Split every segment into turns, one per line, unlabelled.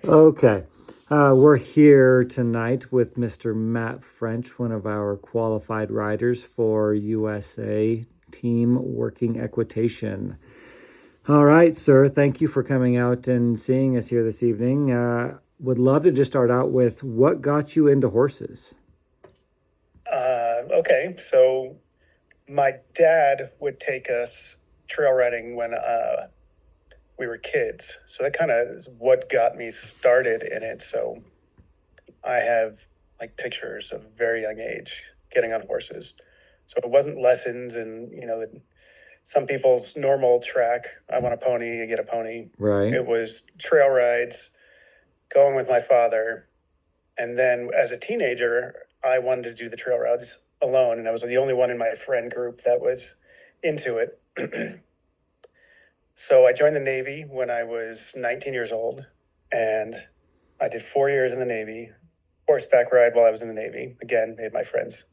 Okay. We're here tonight with Mr. Matt French, one of our qualified riders for USA Team Working Equitation. All right, sir. Thank you for coming out and seeing us here this evening. Would love to just start out with what got you into horses?
Okay, so my dad would take us trail riding when we were kids. So that kind of is what got me started in it. So I have like pictures of very young age getting on horses. So it wasn't lessons and, some people's normal track. I want a pony, you get a pony.
Right.
It was trail rides, going with my father. And then as a teenager, I wanted to do the trail rides alone. And I was the only one in my friend group that was into it. So I joined the Navy when I was 19 years old. And I did 4 years in the Navy, horseback ride while I was in the Navy. Again, made my friends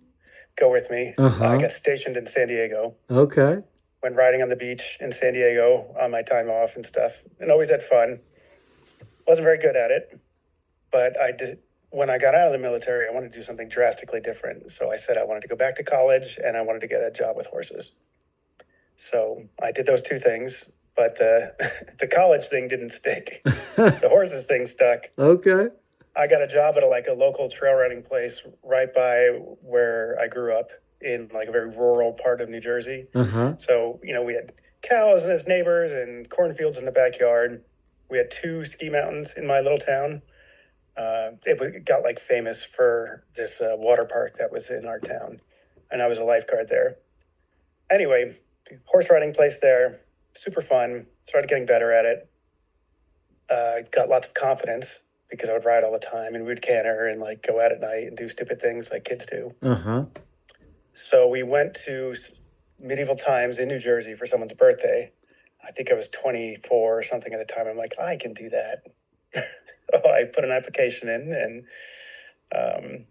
go with me. I got stationed in San Diego.
Okay.
Went riding on the beach in San Diego on my time off and stuff, and always had fun. Wasn't very good at it, but I did. When I got out of the military, I wanted to do something drastically different. So I said I wanted to go back to college and I wanted to get a job with horses. So I did those two things, but the the college thing didn't stick. The horses thing stuck.
Okay.
I got a job at a local trail riding place right by where I grew up in like a very rural part of New Jersey. So, we had cows as neighbors and cornfields in the backyard. We had two ski mountains in my little town. It got like famous for this water park that was in our town, and I was a lifeguard there. Anyway, horse riding place there, super fun. Started getting better at it. Got lots of confidence because I would ride all the time and we'd canter and like go out at night and do stupid things like kids do. So we went to medieval times in New Jersey for someone's birthday. I think I was 24 or something at the time. I'm like, I can do that. So I put an application in and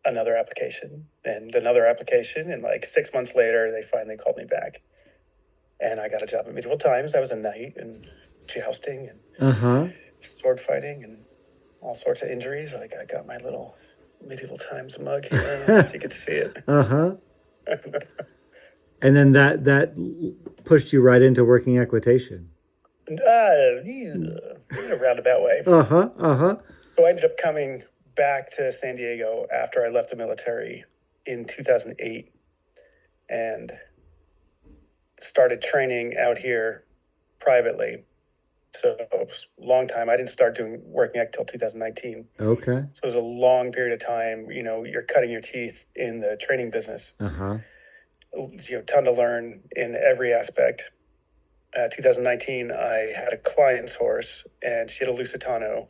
another application and another application. And like 6 months later, they finally called me back. And I got a job at medieval times. I was a knight and jousting and sword fighting and all sorts of injuries. Like I got my little medieval times mug here. I don't know if you could see it.
And then that pushed you right into working equitation.
In a roundabout way. So I ended up coming back to San Diego after I left the military in 2008 and started training out here privately. So it was a long time. I didn't start doing working until 2019.
Okay.
So it was a long period of time. You're cutting your teeth in the training business. Ton to learn in every aspect. 2019, I had a client's horse, and she had a Lusitano.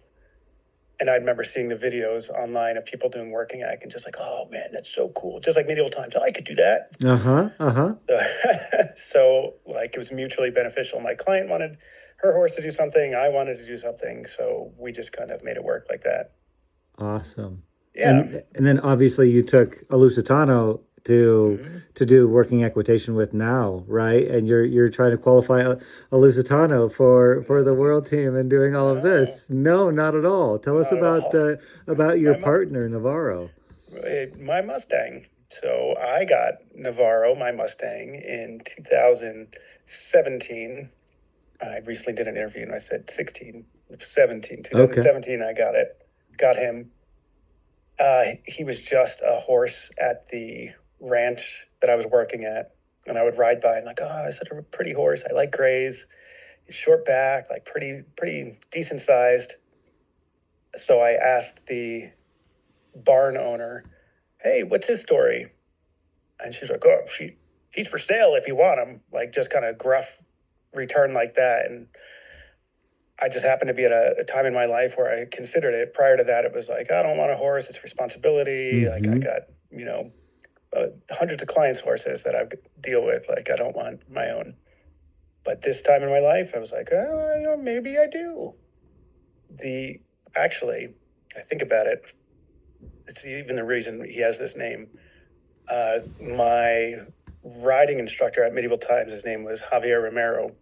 And I remember seeing the videos online of people doing working act and just like, oh man, that's so cool. Just like medieval times, I could do that. So like it was mutually beneficial. My client wanted her horse to do something. I wanted to do something. So we just kind of made it work like that.
Awesome.
Yeah.
And then obviously you took a Lusitano to do working equitation with now, right? And you're trying to qualify a Lusitano for the world team and doing all of this. No, not at all. Tell us about your partner, Navarro.
My Mustang. So I got Navarro, my Mustang, in 2017. I recently did an interview and I said 16, 17. 2017, I got it. Got him. He was just a horse at the ranch that I was working at. And I would ride by and like, oh, it's such a pretty horse. I like grays. He's short back, like pretty decent sized. So I asked the barn owner, hey, what's his story? And she's like, oh, he's for sale if you want him. Like just kind of gruff return like that. And I just happened to be at a time in my life where I considered it. Prior to that, it was like, I don't want a horse. It's responsibility. Like I got, hundreds of clients' horses that I deal with. Like I don't want my own. But this time in my life, I was like, oh, maybe I do. Actually, I think about it. It's even the reason he has this name. My riding instructor at Medieval Times, his name was Javier Romero.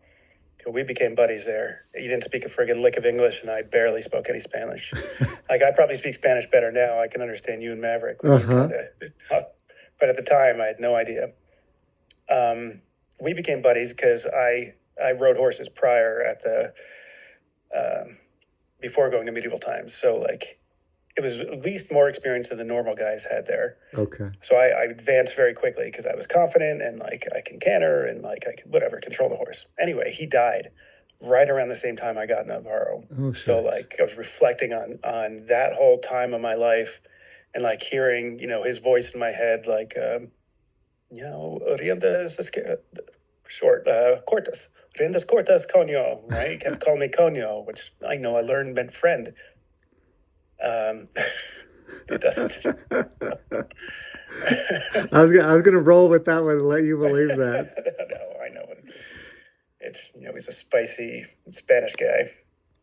We became buddies there. He didn't speak a friggin' lick of English, and I barely spoke any Spanish. Like, I probably speak Spanish better now. I can understand you and Maverick when you kind of, but at the time, I had no idea. We became buddies because I rode horses prior at the before going to medieval times. So like, it was at least more experience than the normal guys had there.
Okay.
So I advanced very quickly because I was confident and like I can canter and like I can whatever control the horse. Anyway, he died right around the same time I got Navarro.
Oh,
so
shucks.
like I was reflecting on that whole time of my life and like hearing his voice in my head like riendas short cortas. Riendas cortas coño, right? He kept calling me coño, which I know I learned meant friend. It doesn't.
I was gonna roll with that one and let you believe that.
No, I know. It's he's a spicy Spanish guy,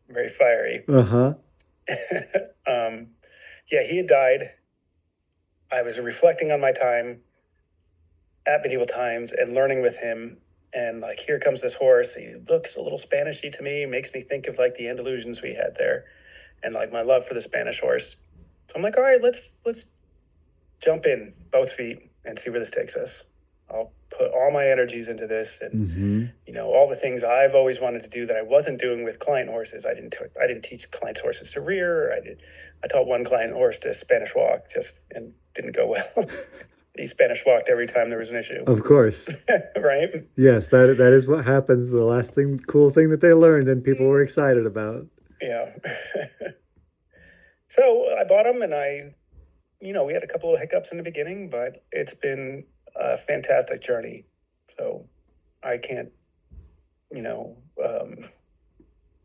very fiery.
Uh-huh.
Yeah, he had died. I was reflecting on my time at medieval times and learning with him. And like, here comes this horse. He looks a little Spanishy to me. Makes me think of like the Andalusians we had there, and like my love for the Spanish horse. So I'm like, all right, let's jump in both feet and see where this takes us. I'll put all my energies into this, and all the things I've always wanted to do that I wasn't doing with client horses. I didn't teach client horses to rear. I taught one client horse to Spanish walk, and didn't go well. He Spanish walked every time there was an issue.
Of course.
Right?
Yes, that is what happens. The last cool thing that they learned and people were excited about.
Yeah. So I bought him, and we had a couple of hiccups in the beginning, but it's been a fantastic journey. So I can't,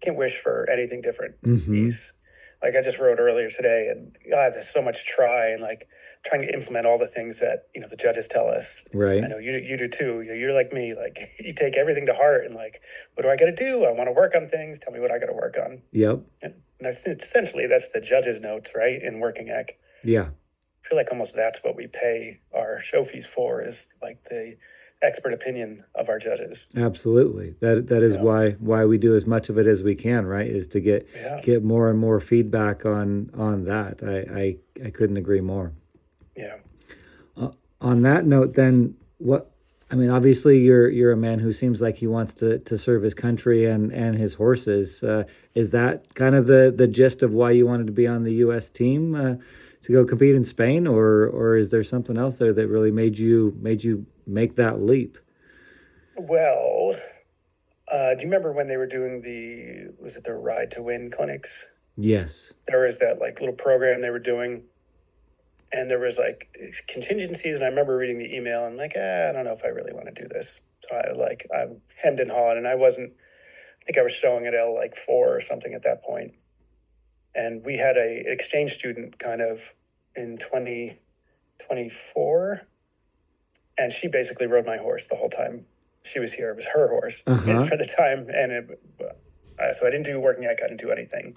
can't wish for anything different. He's like, I just wrote earlier today, and God, there's so much and like trying to implement all the things that the judges tell us.
Right.
I know you do too. You're like me. Like, you take everything to heart, and like, what do I got to do? I want to work on things. Tell me what I got to work on.
Yep.
And that's essentially the judges' notes, right? In working ec.
Yeah.
I feel like almost that's what we pay our show fees for, is like the expert opinion of our judges.
Absolutely. That is why we do as much of it as we can, right? Is to get more and more feedback on that. I couldn't agree more.
Yeah.
On that note, then, obviously you're a man who seems like he wants to serve his country and his horses. Is that kind of the gist of why you wanted to be on the U.S. team to go compete in Spain, or is there something else there that really made you make that leap?
Well, do you remember when they were doing was it the Ride to Win clinics?
Yes.
There was that like little program they were doing, and there was like contingencies, and I remember reading the email and like, I don't know if I really want to do this. So I'm hemmed and hawed, and I think I was showing at L like 4 or something at that point. And we had a exchange student kind of in 2024, and she basically rode my horse the whole time she was here. It was her horse for the time, and so I didn't do working ec. I didn't do anything.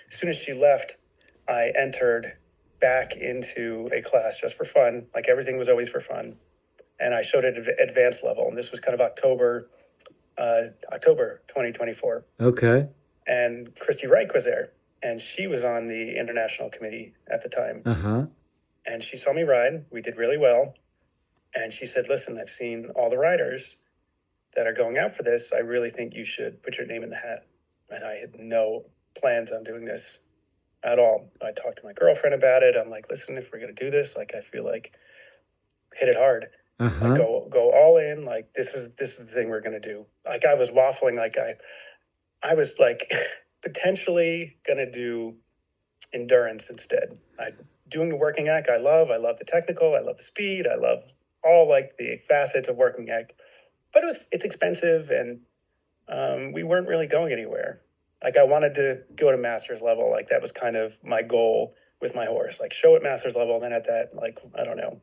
As soon as she left, I entered back into a class just for fun. Like, everything was always for fun, and I showed it at advanced level. And this was kind of October 2024.
Okay.
And Christy Reich was there, and she was on the international committee at the time. And she saw me ride. We did really well. And she said, listen, I've seen all the riders that are going out for this. I really think you should put your name in the hat. And I had no plans on doing this at all. I talked to my girlfriend about it. I'm like, listen, if we're going to do this, like, I feel like hit it hard. Like, go all in. Like, this is the thing we're going to do. Like, I was waffling. Like, I was like potentially going to do endurance instead. Doing the working ec, I love the technical, I love the speed, I love all like the facets of working ec, but it's expensive, and we weren't really going anywhere. Like, I wanted to go to master's level. Like, that was kind of my goal with my horse, like show at master's level. And then at that, like, I don't know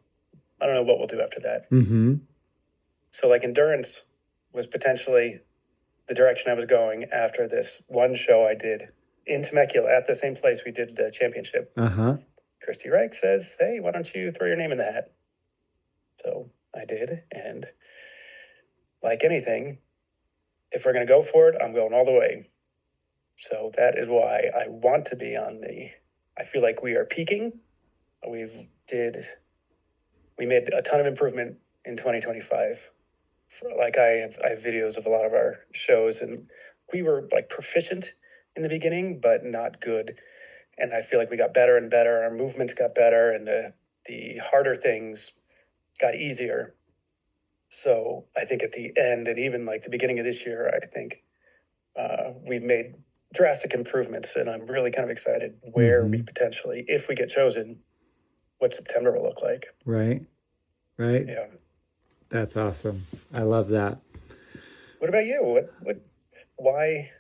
what we'll do after that. So like, endurance was potentially the direction I was going after this one show I did in Temecula at the same place we did the championship. Christy Reich says, hey, why don't you throw your name in the hat? So I did, and like anything, if we're going to go for it, I'm going all the way. So that is why I want to be on the. I feel like we are peaking. We made a ton of improvement in 2025. Like I have videos of a lot of our shows, and we were like proficient in the beginning, but not good. And I feel like we got better and better. Our movements got better, and the harder things got easier. So I think at the end, and even like the beginning of this year, I think we've made drastic improvements, and I'm really kind of excited where we potentially, if we get chosen, what September will look like.
Right. Right.
Yeah.
That's awesome. I love that.
What about you? Why,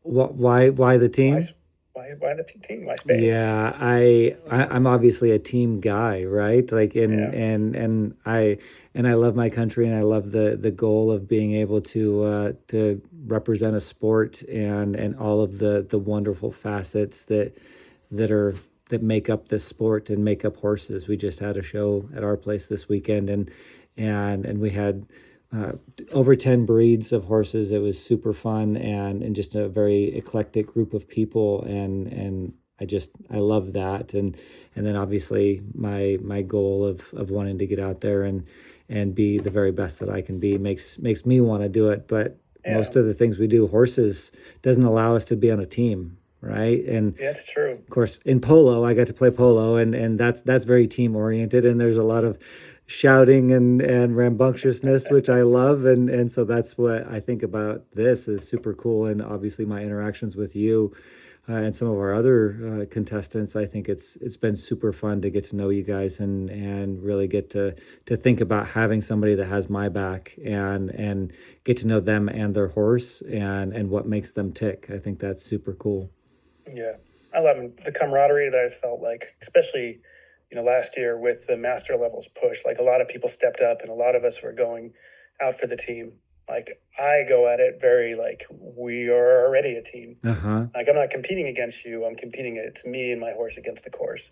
Why the
why,
team?
why the team? Why Spain?
Yeah, I'm obviously a team guy, right? Like
Yeah.
and I love my country and I love the goal of being able to represent a sport and all of the wonderful facets that are that make up this sport and make up horses. We just had a show at our place this weekend and we had uh, over 10 breeds of horses. It was super fun and just a very eclectic group of people and I love that and then obviously my goal of wanting to get out there and be the very best that I can be makes me want to do it. But
Yeah.
most of the things we do, horses doesn't allow us to be on a team, right? And
Yeah, it's true.
of course, in polo, I got to play polo, and that's very team oriented, and there's a lot of shouting and rambunctiousness, which I love, and so that's what I think about this is super cool, and obviously my interactions with you. And some of our other contestants, I think it's been super fun to get to know you guys and really get to think about having somebody that has my back and get to know them and their horse and what makes them tick. I think that's super cool.
Yeah. I love the camaraderie that I felt like, especially, last year with the master levels push, like a lot of people stepped up and a lot of us were going out for the team. Like I go at it very like we are already a team.
Uh-huh.
Like I'm not competing against you. I'm competing. It's me and my horse against the course.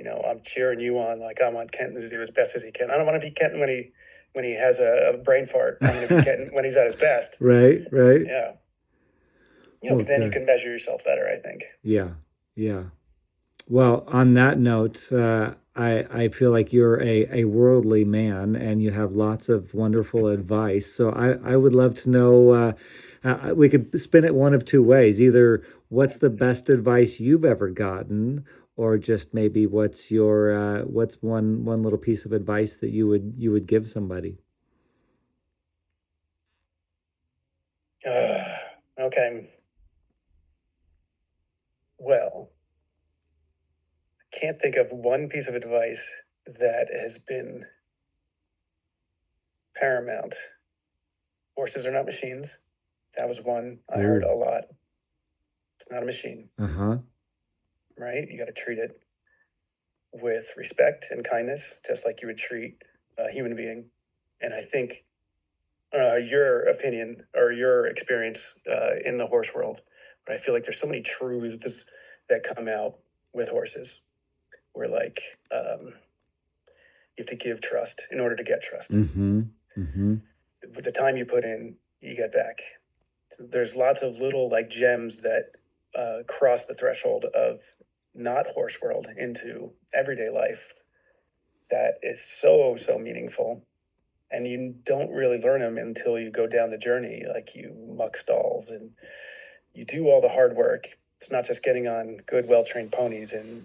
I'm cheering you on. Like I want Kenton to do as best as he can. I don't want to be Kenton when he has a brain fart. I'm going to be Kenton when he's at his best.
Right, right.
Yeah.
Well,
Because then you
good.
can measure yourself better, I think.
Yeah, yeah. Well, on that note, I feel like you're a worldly man and you have lots of wonderful advice. So I would love to know. We could spin it one of two ways. Either what's the best advice you've ever gotten, or just maybe what's one little piece of advice that you would give somebody.
Okay. Well, I can't think of one piece of advice that has been paramount. Horses are not machines. That was one I heard
Ooh.
a lot. It's not a machine,
Uh-huh.
right? You got to treat it with respect and kindness, just like you would treat a human being. And I think your opinion or your experience in the horse world, but I feel like there's so many truths that come out with horses. Where like you have to give trust in order to get trust.
Mm-hmm. Mm-hmm.
With the time you put in, you get back. There's lots of little like gems that cross the threshold of not horse world into everyday life that is so meaningful, and you don't really learn them until you go down the journey. Like you muck stalls and you do all the hard work. It's not just getting on good, well-trained ponies and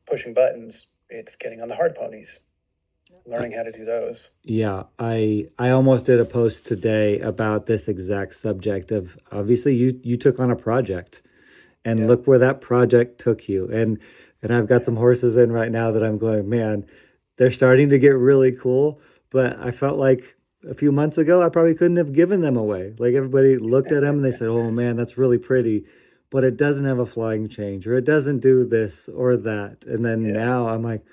pushing buttons. It's getting on the hard ponies, learning how to do those.
Yeah, I almost did a post today about this exact subject of obviously you took on a project and
Yeah,
look where that project took you. And I've got some horses in right now that I'm going, man, they're starting to get really cool, but I felt like a few months ago I probably couldn't have given them away. Like everybody looked at them and they said, "Oh man, that's really pretty." But it doesn't have a flying change or it doesn't do this or that. And then
yeah,
now I'm like,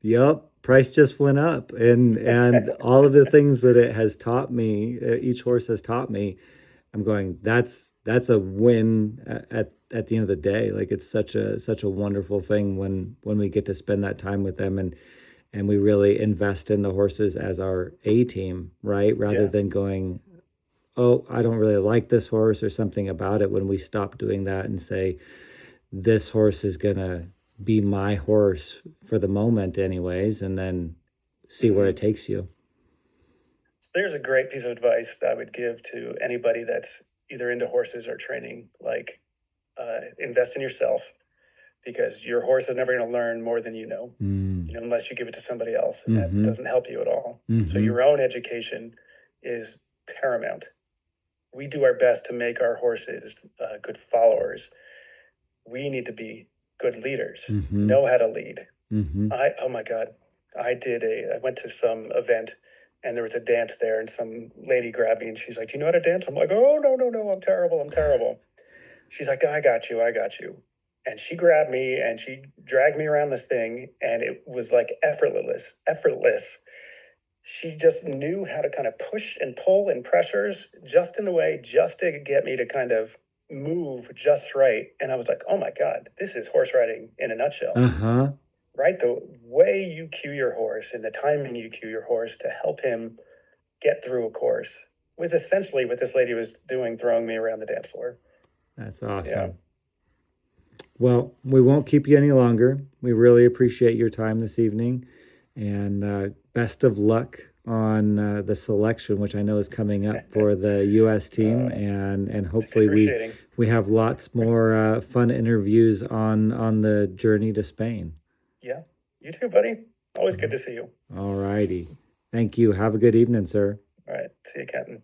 yep, price just went up, and all of the things that it has taught me, each horse has taught me. I'm going. That's a win at the end of the day. Like it's such a wonderful thing when we get to spend that time with them, and we really invest in the horses as our A team, right? Rather
Yeah.
than going, oh, I don't really like this horse or something about it. When we stop doing that and say, this horse is going to be my horse for the moment, anyways, and then see where it
Hmm.
takes you.
So there's a great piece of advice that I would give to anybody that's either into horses or training. Like, invest in yourself, because your horse is never going to learn more than you know,
Mm.
unless you give it to somebody else, and that
Mm-hmm.
doesn't help you at all. So
Mm-hmm.
your own education is paramount. We do our best to make our horses good followers. We need to be good leaders,
Mm-hmm.
know how to lead.
Mm-hmm.
Oh my God, I went to some event and there was a dance there, and some lady grabbed me and she's like, "Do you know how to dance?" I'm like, "Oh, no, no, no, I'm terrible. I'm terrible." She's like, "I got you. I got you." And she grabbed me and she dragged me around this thing, and it was like effortless, effortless. She just knew how to kind of push and pull and pressures just in the way, just to get me to kind of move just right. And I was like, oh my God, this is horse riding in a nutshell,
Uh-huh.
right? The way you cue your horse and the timing you cue your horse to help him get through a course was essentially what this lady was doing, throwing me around the dance floor.
That's
Yeah.
awesome. Well, we won't keep you any longer. We really appreciate your time this evening, and best of luck on the selection, which I know is coming up for the U.S. team,
uh,
and
it's
hopefully
excruciating.
we have lots more fun interviews on the journey to Spain.
Yeah. You too, buddy. Always good to see you.
All righty. Thank you. Have a good evening, sir.
All right. See you, Kenton.